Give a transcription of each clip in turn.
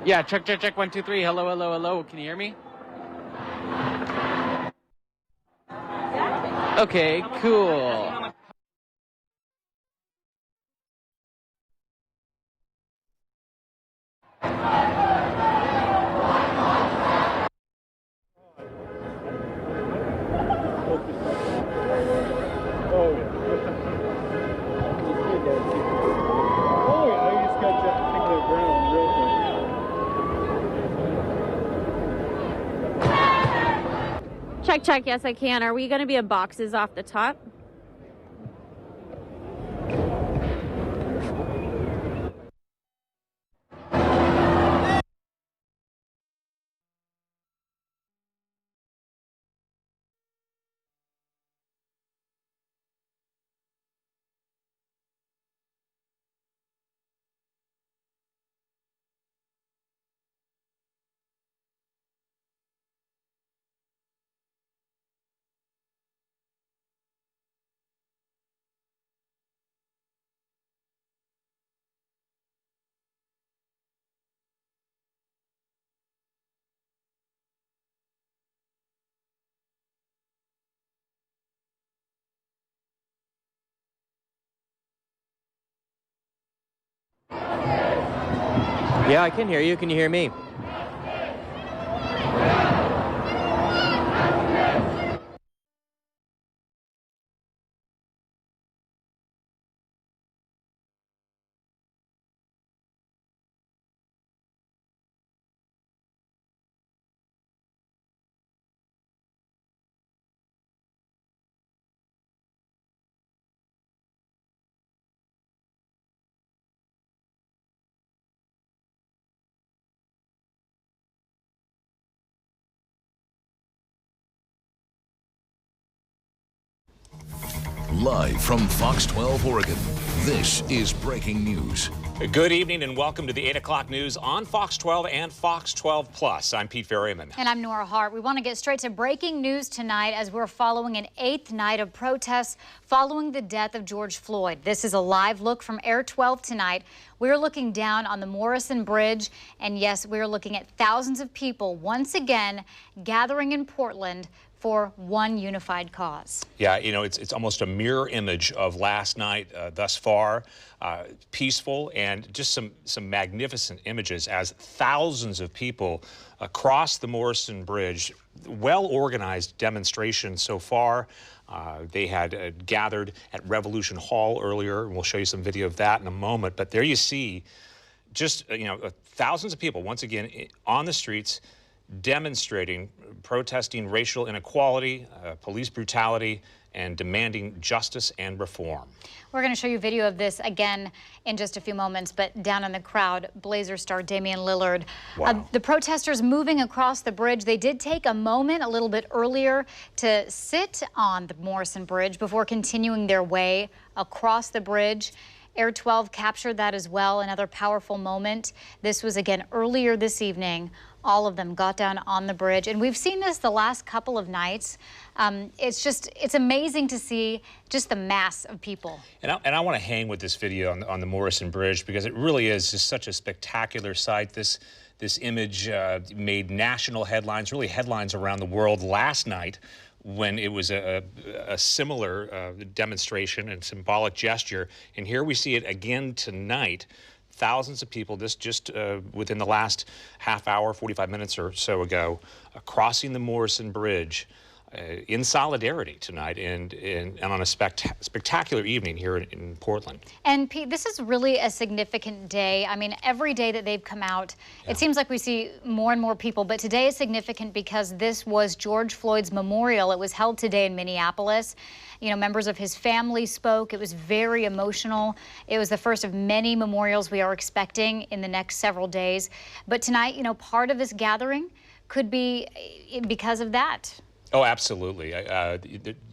Yeah, check, check, check, 1, 2, 3. Hello, hello, hello. Can you hear me? Okay, cool. Check, check. Yes, I can. Are we going to be in boxes off the top? Yeah, I can hear you. Can you hear me? Live from Fox 12 Oregon, this is breaking news. Good evening and welcome to the 8 o'clock news on Fox 12 and Fox 12 Plus. I'm Pete Ferryman. And I'm Nora Hart. We want to get straight to breaking news tonight as we're following an 8th night of protests following the death of George Floyd. This is a live look from Air 12 tonight. We're looking down on the Morrison Bridge, and yes, we're looking at thousands of people once again gathering in Portland for one unified cause. Yeah, you know, it's almost a mirror image of last night thus far. Peaceful and just some magnificent images as thousands of people across the Morrison Bridge, well-organized demonstration so far. They had gathered at Revolution Hall earlier, and we'll show you some video of that in a moment. But there you see just, thousands of people, once again, on the streets, demonstrating, protesting racial inequality, police brutality, and demanding justice and reform. We're going to show you video of this again in just a few moments, but down in the crowd, Blazer star Damian Lillard. Wow. The protesters moving across the bridge, they did take a moment a little bit earlier to sit on the Morrison Bridge before continuing their way across the bridge. Air 12 captured that as well, another powerful moment. This was again earlier this evening. All of them got down on the bridge, and we've seen this the last couple of nights. It's amazing to see just the mass of people. And I want to hang with this video on the Morrison Bridge because it really is just such a spectacular sight. This This image made national headlines, really headlines around the world last night, when it was a similar demonstration and symbolic gesture. And here we see it again tonight. Thousands of people, this just within the last half hour, 45 minutes or so ago, crossing the Morrison Bridge in solidarity tonight and on a spectacular evening here in Portland. And Pete, this is really a significant day. I mean, every day that they've come out, it seems like we see more and more people, but today is significant because this was George Floyd's memorial. It was held today in Minneapolis. You know, members of his family spoke. It was very emotional. It was the first of many memorials we are expecting in the next several days. But tonight, you know, part of this gathering could be because of that. Oh, absolutely.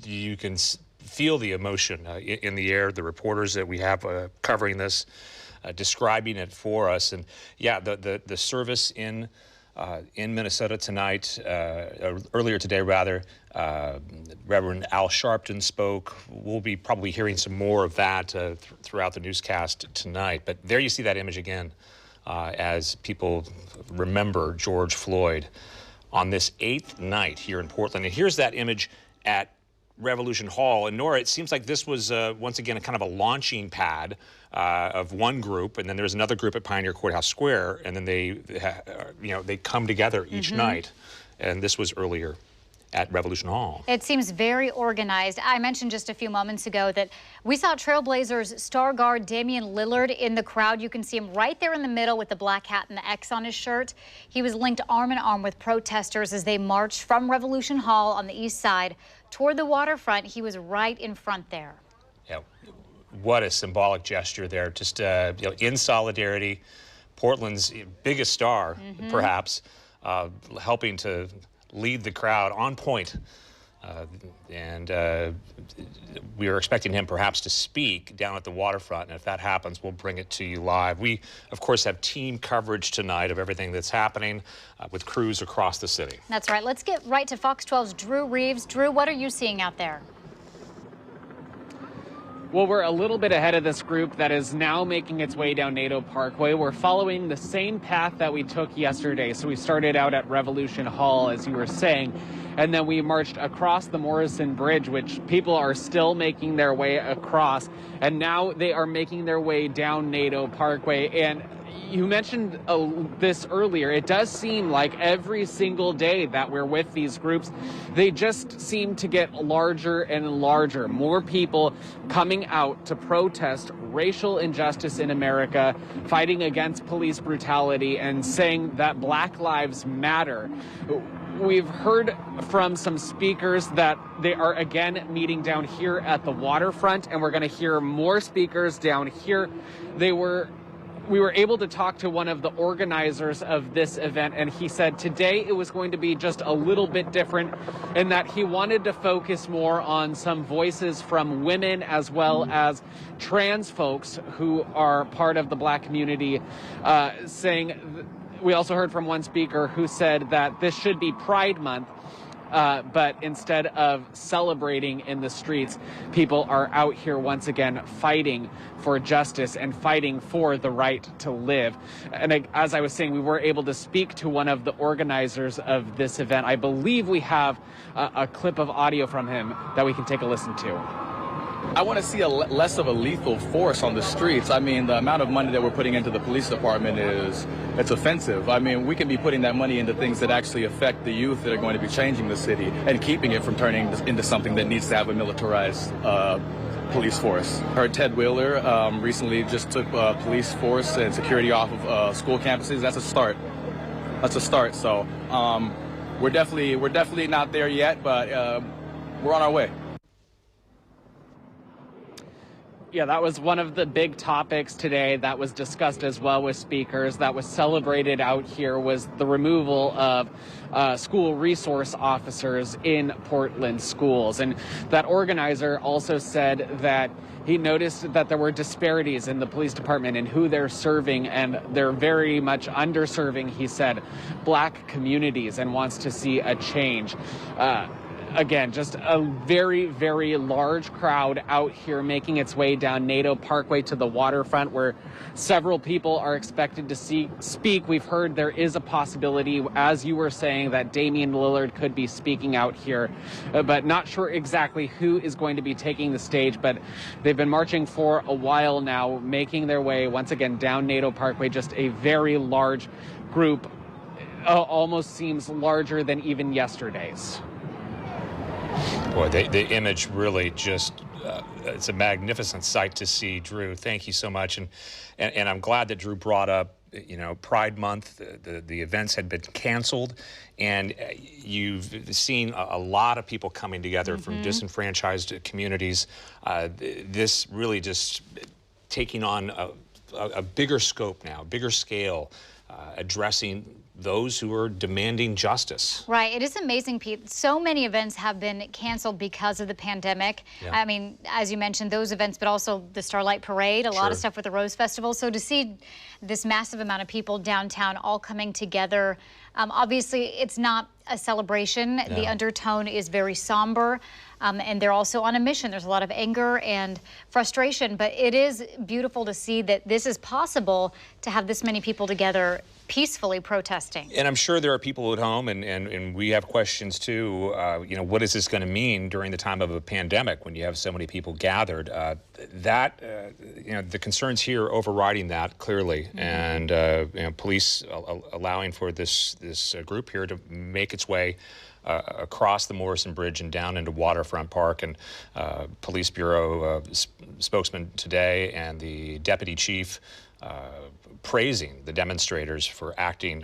You can feel the emotion in the air. The reporters that we have covering this, describing it for us. And yeah, the service in Minnesota tonight, earlier today rather, Reverend Al Sharpton spoke. We'll be probably hearing some more of that throughout the newscast tonight. But there you see that image again as people remember George Floyd on this 8th night here in Portland. And here's that image at Revolution Hall. And Nora, it seems like this was once again a kind of a launching pad of one group, and then there's another group at Pioneer Courthouse Square, and then they come together each night. And this was earlier at Revolution Hall. It seems very organized. I mentioned just a few moments ago that we saw Trailblazers star guard Damian Lillard in the crowd. You can see him right there in the middle with the black hat and the X on his shirt. He was linked arm in arm with protesters as they marched from Revolution Hall on the east side toward the waterfront. He was right in front there. Yeah, what a symbolic gesture there. Just in solidarity, Portland's biggest star, perhaps, helping to lead the crowd on point. We are expecting him perhaps to speak down at the waterfront, and if that happens, we'll bring it to you live. We, of course, have team coverage tonight of everything that's happening with crews across the city. That's right. Let's get right to Fox 12's Drew Reeves. Drew, what are you seeing out there? Well, we're a little bit ahead of this group that is now making its way down NATO Parkway. We're following the same path that we took yesterday. So we started out at Revolution Hall, as you were saying, and then we marched across the Morrison Bridge, which people are still making their way across. And now they are making their way down NATO Parkway. And you mentioned this earlier. It does seem like every single day that we're with these groups, they just seem to get larger and larger. More people coming out to protest racial injustice in America, fighting against police brutality, and saying that Black Lives Matter. We've heard from some speakers that they are again meeting down here at the waterfront, and we're going to hear more speakers down here. We were able to talk to one of the organizers of this event, and he said today it was going to be just a little bit different in that he wanted to focus more on some voices from women as well as trans folks who are part of the Black community, we also heard from one speaker who said that this should be Pride Month, but instead of celebrating in the streets, people are out here once again fighting for justice and fighting for the right to live. And as I was saying, we were able to speak to one of the organizers of this event. I believe we have a clip of audio from him that we can take a listen to. I want to see less of a lethal force on the streets. I mean, the amount of money that we're putting into the police department it's offensive. I mean, we can be putting that money into things that actually affect the youth that are going to be changing the city and keeping it from turning into something that needs to have a militarized police force. I heard Ted Wheeler recently just took police force and security off of school campuses. That's a start. That's a start. So we're definitely not there yet, but we're on our way. Yeah, that was one of the big topics today that was discussed as well with speakers. That was celebrated out here was the removal of school resource officers in Portland schools. And that organizer also said that he noticed that there were disparities in the police department and who they're serving, and they're very much underserving, he said, Black communities, and wants to see a change. again, just a very, very large crowd out here making its way down NATO Parkway to the waterfront, where several people are expected to speak. We've heard there is a possibility, as you were saying, that Damian Lillard could be speaking out here, but not sure exactly who is going to be taking the stage. But they've been marching for a while now, making their way once again down NATO Parkway. Just a very large group, almost seems larger than even yesterday's. Boy, the image really just, it's a magnificent sight to see, Drew. Thank you so much. And I'm glad that Drew brought up, you know, Pride Month. The events had been canceled, and you've seen a lot of people coming together from disenfranchised communities. This really just taking on a bigger scope now, bigger scale, addressing those who are demanding justice. Right. It is amazing, Pete. So many events have been canceled because of the pandemic. Yeah. I mean, as you mentioned, those events, but also the Starlight Parade, a lot of stuff with the Rose Festival. So to see this massive amount of people downtown all coming together, obviously it's not a celebration. No. The undertone is very somber. And they're also on a mission. There's a lot of anger and frustration, but it is beautiful to see that this is possible to have this many people together peacefully protesting. And I'm sure there are people at home, and we have questions too. You know, what is this going to mean during the time of a pandemic when you have so many people gathered? You know, the concerns here overriding that clearly, and you know, police allowing for this group here to make its way across the Morrison Bridge and down into Waterfront Park. And Police Bureau spokesman today and the deputy chief praising the demonstrators for acting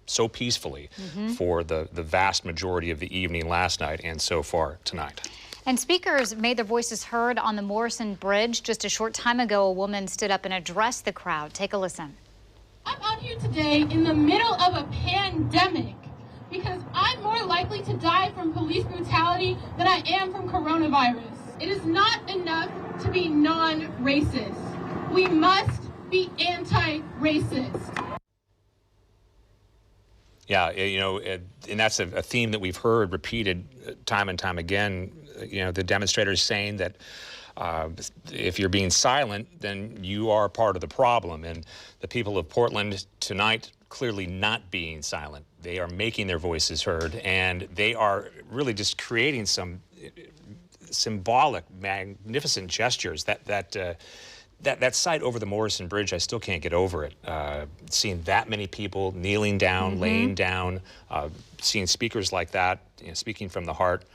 so peacefully for the vast majority of the evening last night and so far tonight. And speakers made their voices heard on the Morrison Bridge. Just a short time ago, a woman stood up and addressed the crowd. Take a listen. I'm out here today in the middle of a pandemic because I'm more likely to die from police brutality than I am from coronavirus. It is not enough to be non-racist. We must be anti-racist. Yeah, you know, and that's a theme that we've heard repeated time and time again. You know, the demonstrators saying that if you're being silent, then you are part of the problem. And the people of Portland tonight clearly not being silent. They are making their voices heard, and they are really just creating some symbolic, magnificent gestures. That sight over the Morrison Bridge, I still can't get over it. Seeing that many people kneeling down, laying down, seeing speakers like that, you know, speaking from the heart,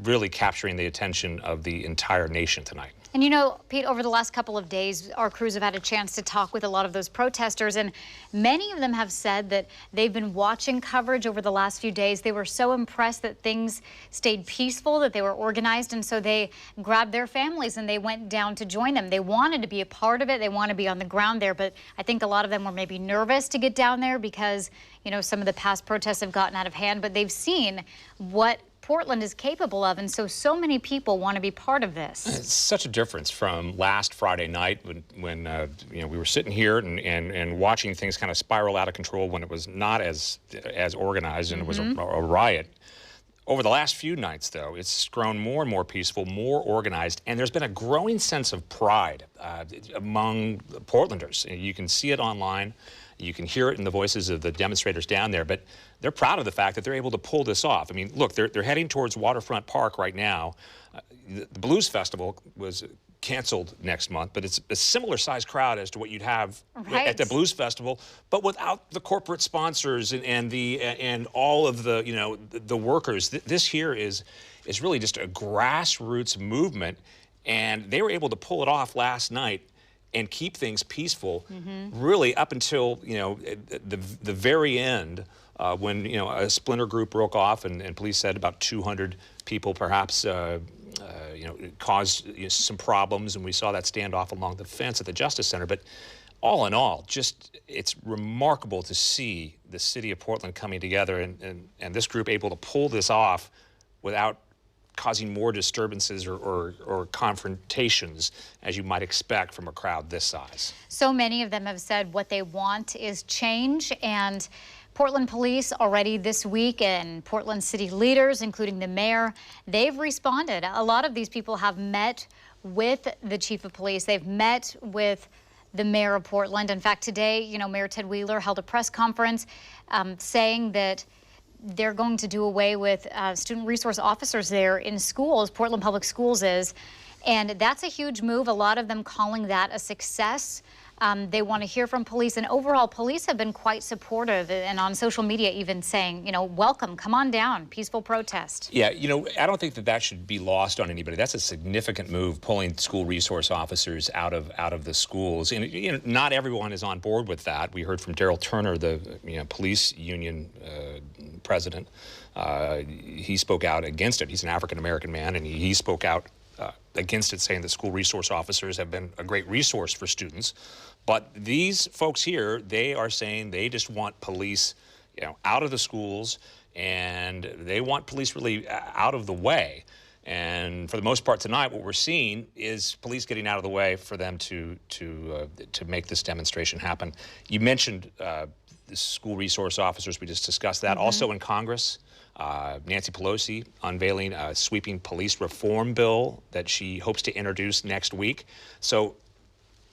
really capturing the attention of the entire nation tonight. And you know, Pete, over the last couple of days, our crews have had a chance to talk with a lot of those protesters, and many of them have said that they've been watching coverage over the last few days. They were so impressed that things stayed peaceful, that they were organized, and so they grabbed their families and they went down to join them. They wanted to be a part of it. They want to be on the ground there, but I think a lot of them were maybe nervous to get down there because, you know, some of the past protests have gotten out of hand, but they've seen what Portland is capable of, and so many people want to be part of this. It's such a difference from last Friday night when you know, we were sitting here and watching things kind of spiral out of control when it was not as organized and it was a riot. Over the last few nights, though, it's grown more and more peaceful, more organized, and there's been a growing sense of pride among Portlanders. You can see it online. You can hear it in the voices of the demonstrators down there, but they're proud of the fact that they're able to pull this off. I mean, look, they're heading towards Waterfront Park right now. The Blues Festival was canceled next month, but it's a similar size crowd as to what you'd have at the Blues Festival, but without the corporate sponsors and all of the, you know, the workers. This here is really just a grassroots movement, and they were able to pull it off last night and keep things peaceful, really up until, you know, the very end, when, you know, a splinter group broke off and police said about 200 people perhaps, you know, caused some problems, and we saw that standoff along the fence at the Justice Center. But all in all, just it's remarkable to see the city of Portland coming together and this group able to pull this off without causing more disturbances or confrontations as you might expect from a crowd this size. So many of them have said what they want is change, and Portland police already this week, and Portland city leaders, including the mayor, they've responded. A lot of these people have met with the chief of police. They've met with the mayor of Portland. In fact, today, Mayor Ted Wheeler held a press conference saying that they're going to do away with student resource officers there in schools. Portland Public Schools is. And that's a huge move. A lot of them calling that a success. They want to hear from police, and overall police have been quite supportive, and on social media even saying, welcome, come on down, peaceful protest. Yeah, I don't think that should be lost on anybody. That's a significant move, pulling school resource officers out of the schools. And not everyone is on board with that. We heard from Daryl Turner, the police union president. He spoke out against it. He's an African-American man, and he spoke out against it, saying that school resource officers have been a great resource for students. But these folks here, they are saying they just want police, out of the schools, and they want police really out of the way. And for the most part tonight, what we're seeing is police getting out of the way for them to make this demonstration happen. You mentioned the school resource officers. We just discussed that. Also in Congress, Nancy Pelosi unveiling a sweeping police reform bill that she hopes to introduce next week. So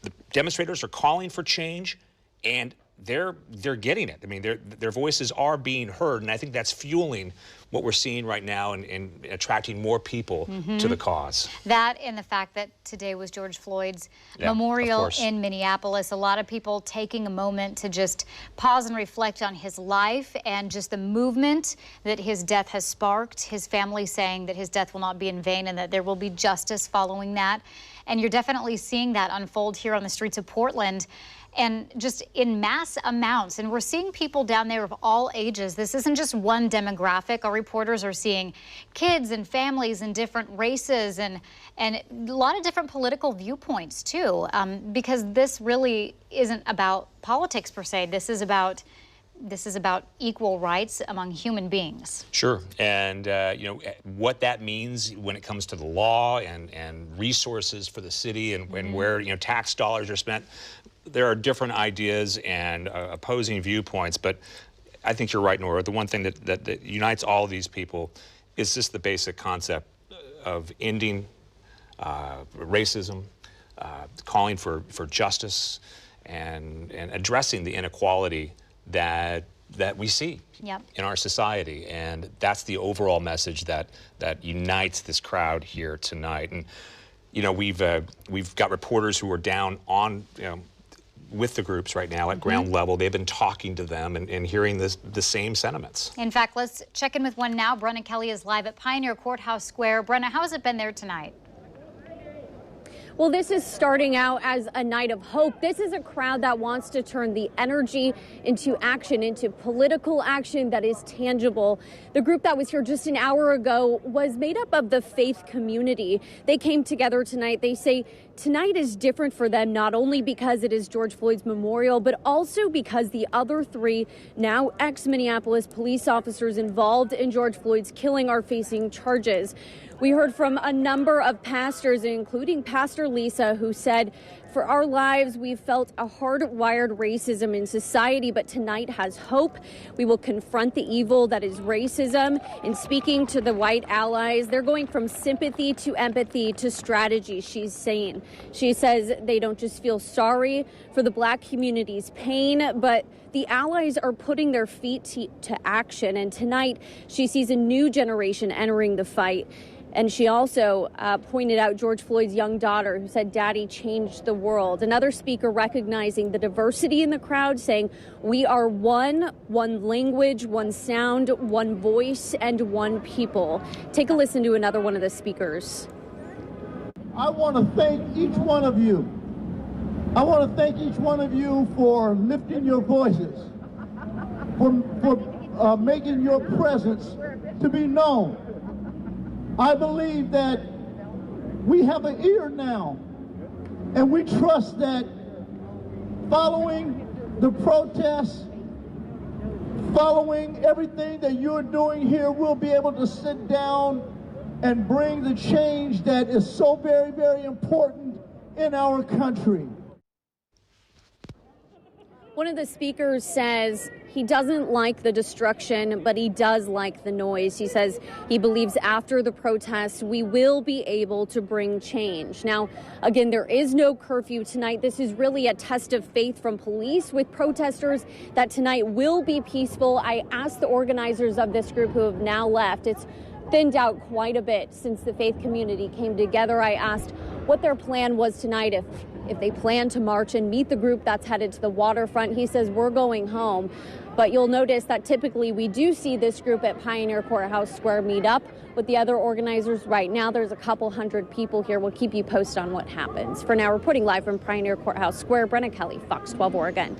the demonstrators are calling for change, and they're getting it. I mean, their voices are being heard, and I think that's fueling what we're seeing right now and attracting more people to the cause. That and the fact that today was George Floyd's memorial in Minneapolis. A lot of people taking a moment to just pause and reflect on his life and just the movement that his death has sparked. His family saying that his death will not be in vain and that there will be justice following that. And you're definitely seeing that unfold here on the streets of Portland, and just in mass amounts. And we're seeing people down there of all ages. This isn't just one demographic. Our reporters are seeing kids and families and different races and a lot of different political viewpoints too, because this really isn't about politics per se. This is about equal rights among human beings. Sure, and what that means when it comes to the law and resources for the city and where tax dollars are spent. There are different ideas and opposing viewpoints, but I think you're right, Nora. The one thing that unites all of these people is just the basic concept of ending racism, calling for justice, and addressing the inequality that we see in our society. And that's the overall message that unites this crowd here tonight. And we've got reporters who are down on with the groups right now at ground level. They've been talking to them and hearing the same sentiments. In fact, let's check in with one now. Brenna Kelly is live at Pioneer Courthouse Square. Brenna, how has it been there tonight? Well, this is starting out as a night of hope. This is a crowd that wants to turn the energy into action, into political action that is tangible. The group that was here just an hour ago was made up of the faith community. They came together tonight. They say tonight is different for them, not only because it is George Floyd's memorial, but also because the other three now ex-Minneapolis police officers involved in George Floyd's killing are facing charges. We heard from a number of pastors, including Pastor Lisa, who said, "For our lives, we've felt a hardwired racism in society, but tonight has hope. We will confront the evil that is racism." And speaking to the white allies, they're going from sympathy to empathy to strategy, she's saying. She says they don't just feel sorry for the black community's pain, but the allies are putting their feet to action. And tonight, she sees a new generation entering the fight. And she also pointed out George Floyd's young daughter, who said, "Daddy changed the world." Another speaker recognizing the diversity in the crowd, saying, "We are one language, one sound, one voice, and one people." Take a listen to another one of the speakers. I want to thank each one of you. I want to thank each one of you for lifting your voices, for making your presence to be known. I believe that we have an ear now, and we trust that following the protests, following everything that you're doing here, we'll be able to sit down and bring the change that is so very, very important in our country. One of the speakers says he doesn't like the destruction, but he does like the noise. He says he believes after the protest, we will be able to bring change. Now, again, there is no curfew tonight. This is really a test of faith from police with protesters that tonight will be peaceful. I asked the organizers of this group who have now left. It's thinned out quite a bit since the faith community came together. I asked what their plan was tonight, if they plan to march and meet the group that's headed to the waterfront. He says we're going home. But you'll notice that typically we do see this group at Pioneer Courthouse Square meet up with the other organizers. Right now, there's a couple hundred people here. We'll keep you posted on what happens. For now, reporting live from Pioneer Courthouse Square, Brenna Kelly, Fox 12 Oregon.